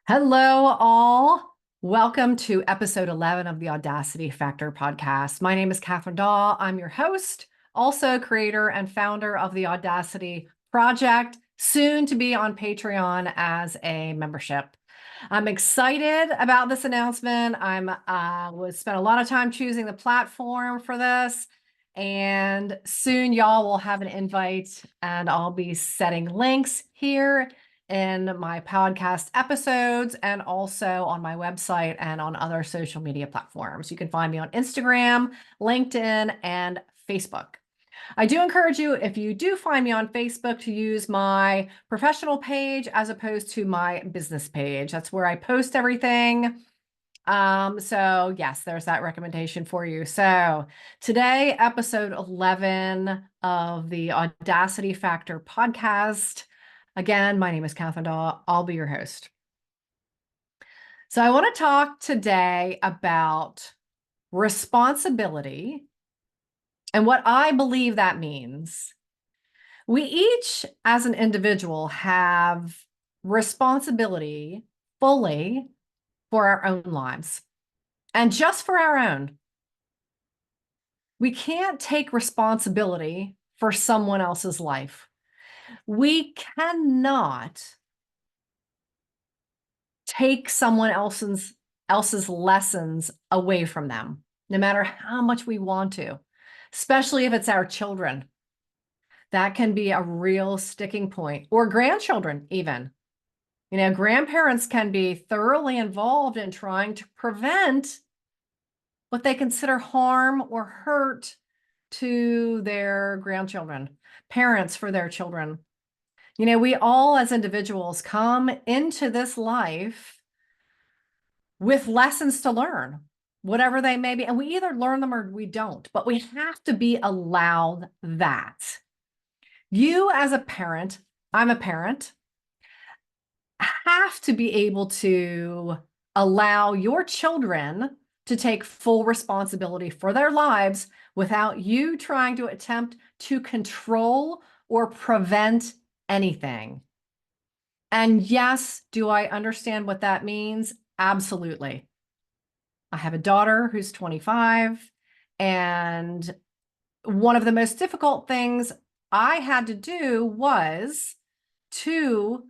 Hello, all. Welcome to episode 11 of the Audacity Factor podcast. My name is Catherine Daw. I'm your host, also creator and founder of the Audacity Project, soon to be on Patreon as a membership. I'm excited about this announcement. I'm was spent a lot of time choosing the platform for this, and soon y'all will have an invite, and I'll be setting links here in my podcast episodes and also on my website and on other social media platforms. You can find me on Instagram, LinkedIn, and Facebook. I do encourage you, if you do find me on Facebook, to use my professional page as opposed to my business page. That's where I post everything. So yes, there's that recommendation for you. So today, episode 11 of the Audacity Factor podcast. Again, my name is Catherine Daw. I'll be your host. So I want to talk today about responsibility and what I believe that means. We each, as an individual, have responsibility fully for our own lives and just for our own. We can't take responsibility for someone else's life. We cannot take someone else's lessons away from them, no matter how much we want to, especially if it's our children. That can be a real sticking point, or grandchildren even. Grandparents can be thoroughly involved in trying to prevent what they consider harm or hurt to their grandchildren, parents for their children. We all as individuals come into this life with lessons to learn, whatever they may be. And we either learn them or we don't, but we have to be allowed that. You as a parent, I'm a parent, have to be able to allow your children to take full responsibility for their lives without you trying to attempt to control or prevent anything. And yes, do I understand what that means? Absolutely. I have a daughter who's 25, and one of the most difficult things I had to do was to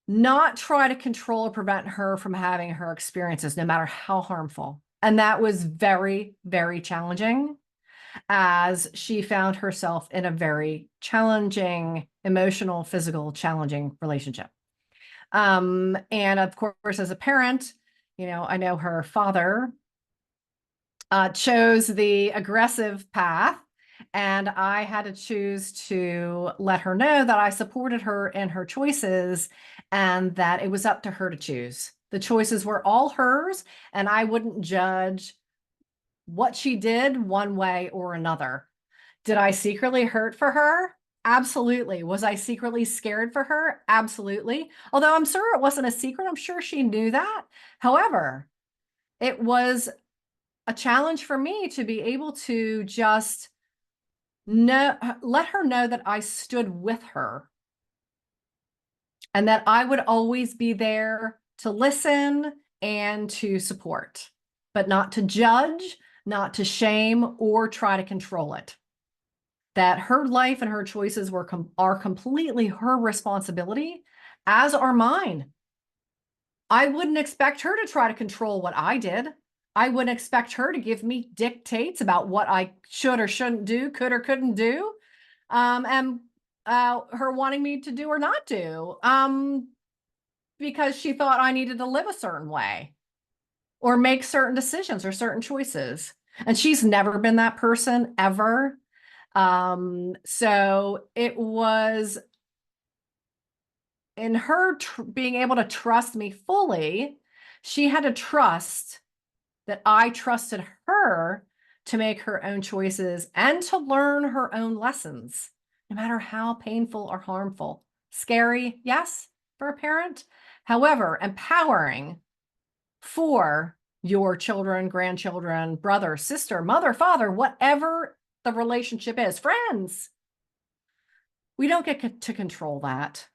not try to control or prevent her from having her experiences, no matter how harmful. And that was very, very challenging, as she found herself in a very challenging, emotional, physical, challenging relationship. And of course, as a parent, I know her father chose the aggressive path, and I had to choose to let her know that I supported her in her choices and that it was up to her to choose. The choices were all hers, and I wouldn't judge what she did one way or another. Did I secretly hurt for her? Absolutely. Was I secretly scared for her? Absolutely. Although I'm sure it wasn't a secret. I'm sure she knew that. However, it was a challenge for me to be able to just let her know that I stood with her and that I would always be there to listen and to support, but not to judge, not to shame or try to control it. That her life and her choices are completely her responsibility, as are mine. I wouldn't expect her to try to control what I did. I wouldn't expect her to give me dictates about what I should or shouldn't do, could or couldn't do, and her wanting me to do or not do, because she thought I needed to live a certain way or make certain decisions or certain choices. And she's never been that person ever. So it was in her being able to trust me fully. She had to trust that I trusted her to make her own choices and to learn her own lessons, no matter how painful or harmful. Scary, yes, for a parent. However, empowering for your children, grandchildren, brother, sister, mother, father, whatever the relationship is, friends. We don't get to control that.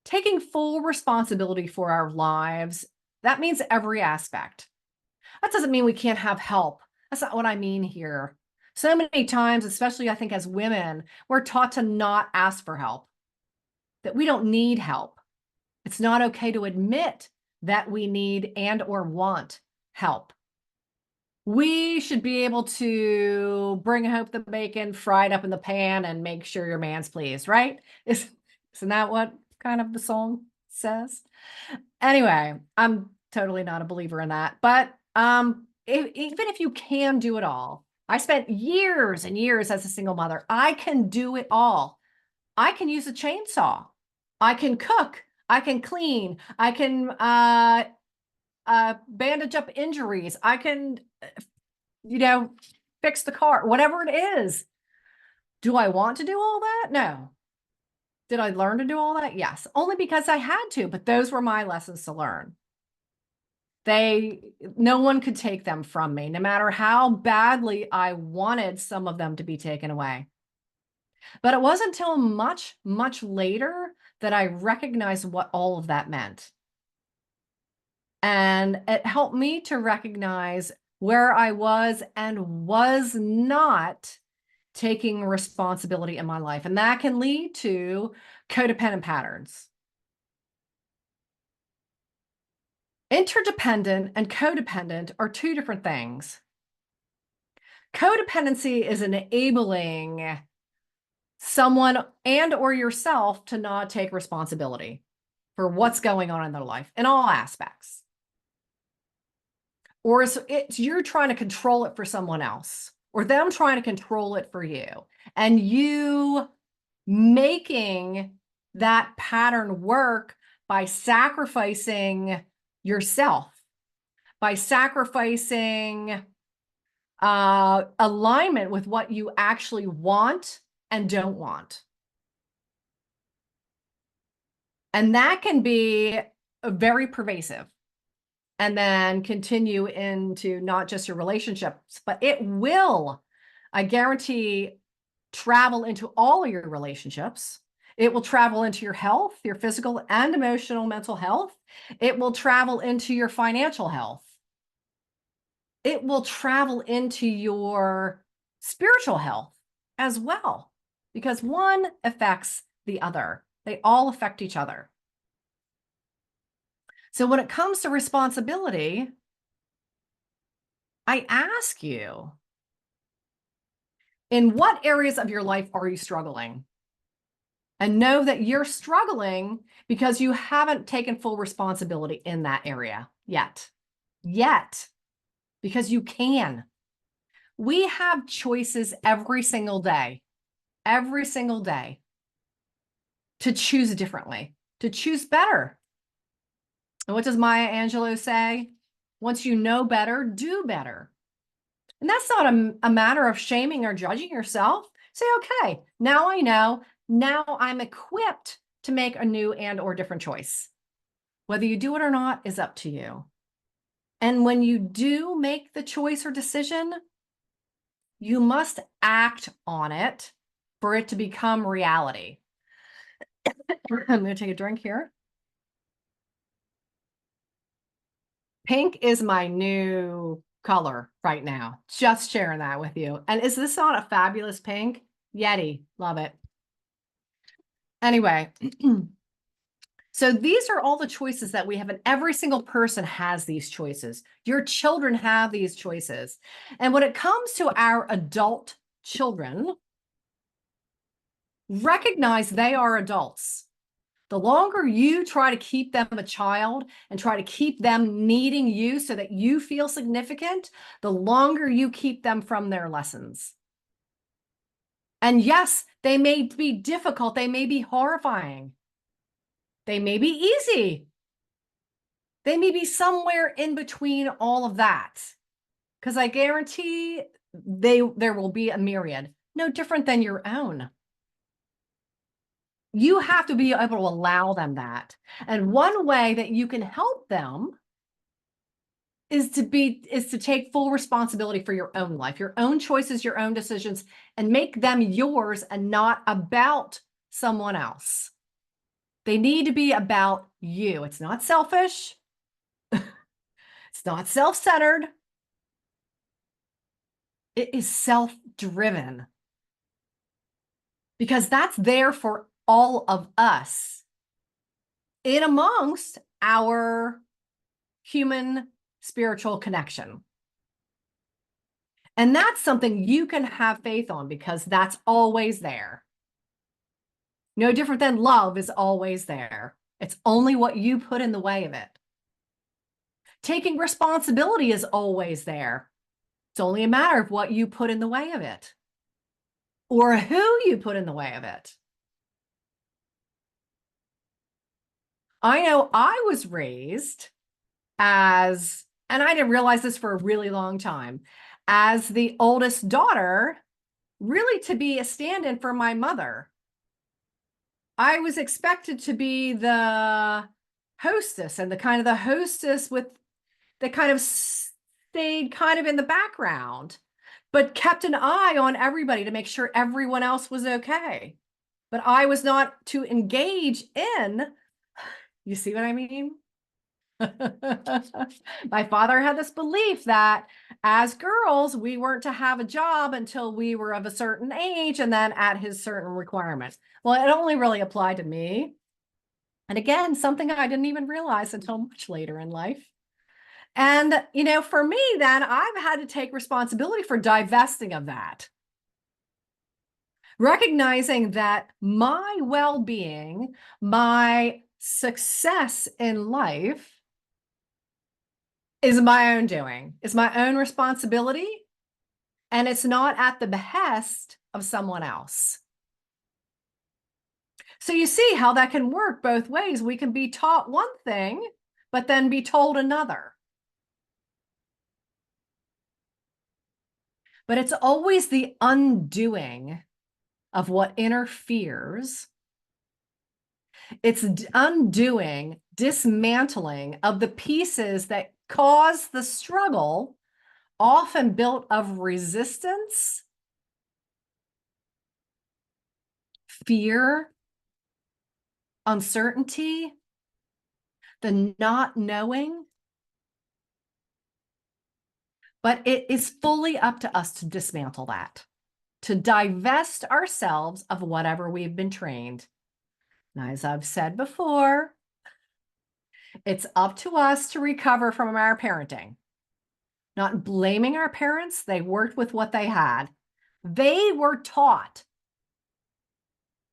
Taking full responsibility for our lives, that means every aspect. That doesn't mean we can't have help. That's not what I mean here. So many times, especially I think as women, we're taught to not ask for help, that we don't need help. It's not okay to admit that we need and or want help. We should be able to bring home the bacon, fry it up in the pan, and make sure your man's pleased, right? Isn't that what kind of the song says? Anyway, I'm totally not a believer in that. But even if you can do it all, I spent years and years as a single mother. I can do it all. I can use a chainsaw. I can cook. I can clean. I can bandage up injuries. I can, fix the car, whatever it is. Do I want to do all that? No. Did I learn to do all that? Yes, only because I had to, but those were my lessons to learn. No one could take them from me, no matter how badly I wanted some of them to be taken away. But it wasn't until much, much later that I recognized what all of that meant. And it helped me to recognize where I was and was not taking responsibility in my life. And that can lead to codependent patterns. Interdependent and codependent are two different things. Codependency is enabling someone and or yourself to not take responsibility for what's going on in their life in all aspects. Or it's you're trying to control it for someone else, or them trying to control it for you, and you making that pattern work by sacrificing yourself, by sacrificing alignment with what you actually want and don't want. And that can be very pervasive and then continue into not just your relationships, but it will, I guarantee, travel into all of your relationships. It will travel into your health, your physical and emotional mental health. It will travel into your financial health. It will travel into your spiritual health as well, because one affects the other. They all affect each other. So when it comes to responsibility, I ask you, in what areas of your life are you struggling? And know that you're struggling because you haven't taken full responsibility in that area yet. Because you can. We have choices every single day, to choose differently, to choose better. And what does Maya Angelou say? Once you know better, do better. And that's not a matter of shaming or judging yourself. Say, okay, now I know. Now I'm equipped to make a new and or different choice. Whether you do it or not is up to you. And when you do make the choice or decision, you must act on it for it to become reality. I'm going to take a drink here. Pink is my new color right now. Just sharing that with you. And is this not a fabulous pink? Yeti, love it. Anyway, so these are all the choices that we have, and every single person has these choices. Your children have these choices. And when it comes to our adult children, recognize they are adults. The longer you try to keep them a child and try to keep them needing you so that you feel significant, the longer you keep them from their lessons. And yes, they may be difficult. They may be horrifying. They may be easy. They may be somewhere in between all of that. Because I guarantee there will be a myriad, no different than your own. You have to be able to allow them that. And one way that you can help them is to take full responsibility for your own life, your own choices, your own decisions, and make them yours and not about someone else. They need to be about you. It's not selfish. It's not self-centered. It is self-driven because that's there for all of us in amongst our human spiritual connection. And that's something you can have faith on because that's always there. No different than love is always there. It's only what you put in the way of it. Taking responsibility is always there. It's only a matter of what you put in the way of it or who you put in the way of it. I know I was raised as, and I didn't realize this for a really long time, as the oldest daughter, really to be a stand-in for my mother. I was expected to be the hostess and the hostess with that kind of stayed kind of in the background, but kept an eye on everybody to make sure everyone else was okay. But I was not to engage in, you see what I mean? My father had this belief that as girls, we weren't to have a job until we were of a certain age and then at his certain requirements. Well, it only really applied to me. And again, something I didn't even realize until much later in life. And, for me, then I've had to take responsibility for divesting of that. Recognizing that my well-being, my success in life is my own doing, is my own responsibility, and it's not at the behest of someone else. So you see how that can work both ways. We can be taught one thing, but then be told another. But it's always the undoing of what interferes. It's undoing, dismantling of the pieces that cause the struggle, often built of resistance, fear, uncertainty, the not knowing. But it is fully up to us to dismantle that, to divest ourselves of whatever we've been trained. And as I've said before, it's up to us to recover from our parenting. Not blaming our parents, they worked with what they had. They were taught.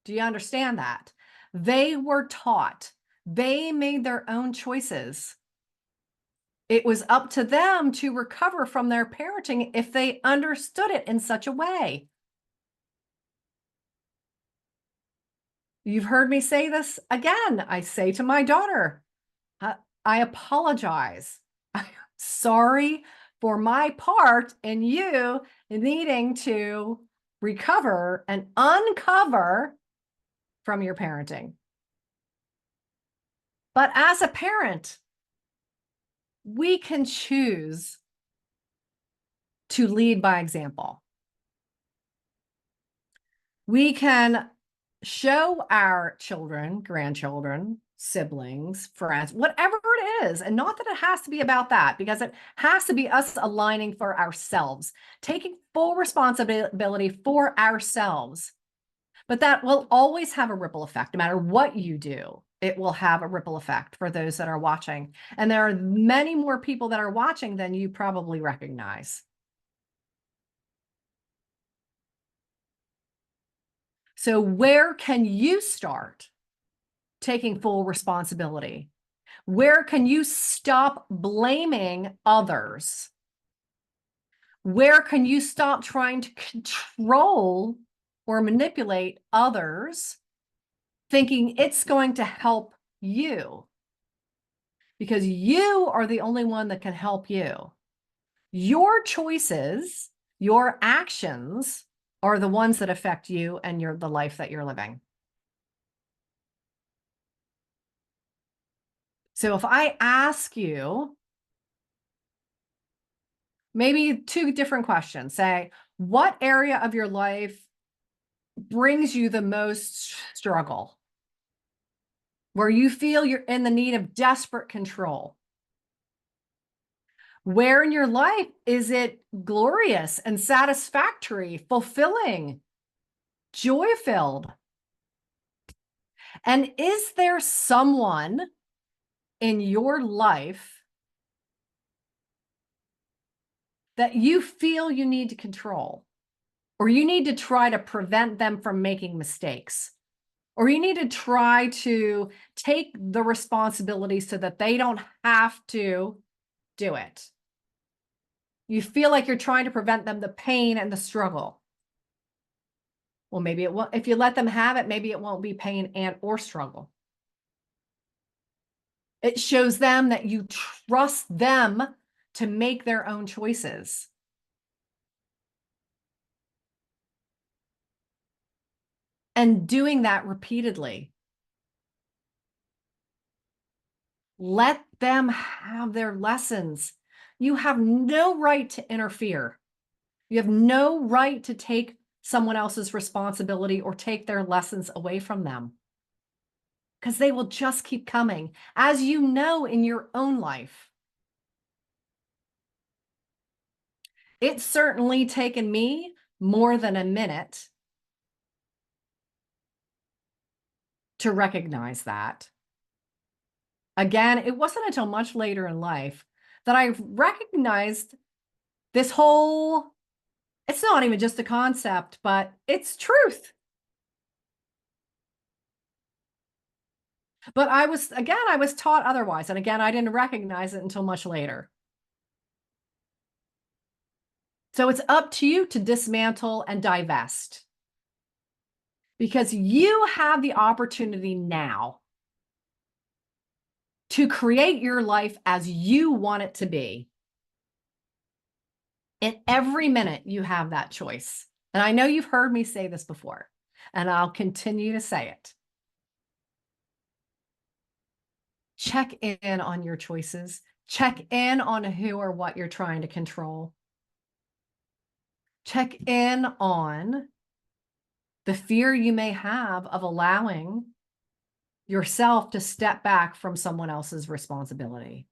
Do you understand that? They were taught. They made their own choices. It was up to them to recover from their parenting if they understood it in such a way. You've heard me say this again. I say to my daughter, I apologize. I'm sorry for my part in you needing to recover and uncover from your parenting. But as a parent, we can choose to lead by example. We can show our children, grandchildren, siblings, friends, whatever it is, and not that it has to be about that, because it has to be us aligning for ourselves, taking full responsibility for ourselves. But that will always have a ripple effect. No matter what you do, it will have a ripple effect for those that are watching. And there are many more people that are watching than you probably recognize. So where can you start taking full responsibility? Where can you stop blaming others? Where can you stop trying to control or manipulate others, thinking it's going to help you? Because you are the only one that can help you. Your choices, your actions are the ones that affect you and the life that you're living. So if I ask you maybe two different questions, say, what area of your life brings you the most struggle? where you feel you're in the need of desperate control? Where in your life is it glorious and satisfactory, fulfilling, joy-filled? And is there someone in your life that you feel you need to control, or you need to try to prevent them from making mistakes, or you need to try to take the responsibility so that they don't have to do it? You feel like you're trying to prevent them the pain and the struggle. Well, maybe it won't. If you let them have it, maybe it won't be pain and or struggle. It shows them that you trust them to make their own choices. And doing that repeatedly. Let them have their lessons. You have no right to interfere. You have no right to take someone else's responsibility or take their lessons away from them, because they will just keep coming, as you know in your own life. It's certainly taken me more than a minute to recognize that. Again, it wasn't until much later in life that I recognized this whole, it's not even just a concept, but it's truth. But I was taught otherwise. And again, I didn't recognize it until much later. So it's up to you to dismantle and divest, because you have the opportunity now to create your life as you want it to be. In every minute, you have that choice. And I know you've heard me say this before, and I'll continue to say it. Check in on your choices. Check in on who or what you're trying to control. Check in on the fear you may have of allowing yourself to step back from someone else's responsibility.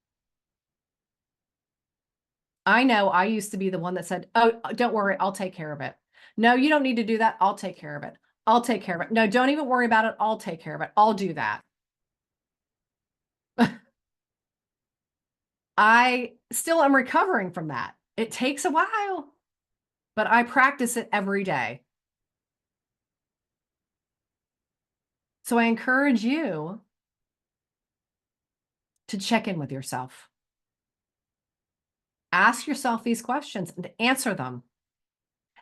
I know I used to be the one that said, "Oh, don't worry, I'll take care of it. No, you don't need to do that. I'll take care of it. I'll take care of it. No, don't even worry about it. I'll take care of it. I'll do that." I still am recovering from that. It takes a while, but I practice it every day. So I encourage you to check in with yourself. Ask yourself these questions and answer them.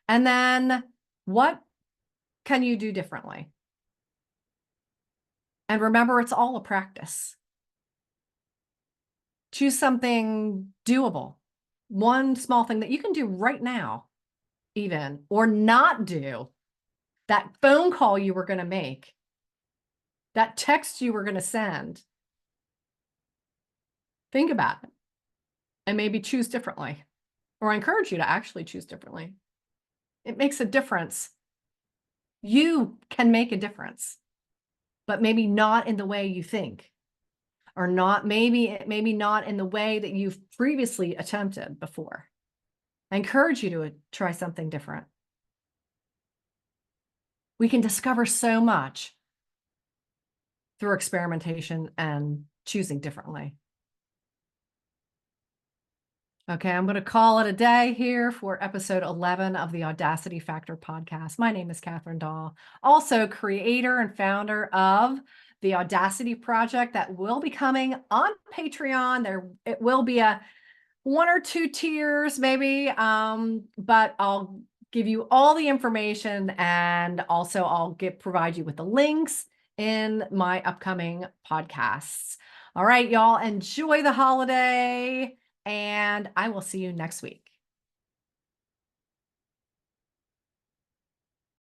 And then what can you do differently? And remember, it's all a practice. Choose something doable. One small thing that you can do right now, even, or not do. That phone call you were going to make, that text you were going to send. Think about it and maybe choose differently. Or I encourage you to actually choose differently. It makes a difference. You can make a difference, but maybe not in the way you think, or not maybe not in the way that you've previously attempted before. I encourage you to try something different. We can discover so much through experimentation and choosing differently. Okay, I'm going to call it a day here for episode 11 of the Audacity Factor podcast. My name is Catherine Dahl, also creator and founder of the Audacity Project that will be coming on Patreon. It will be a 1 or 2 tiers maybe, but I'll give you all the information, and also I'll provide you with the links in my upcoming podcasts. All right, y'all, enjoy the holiday, and I will see you next week.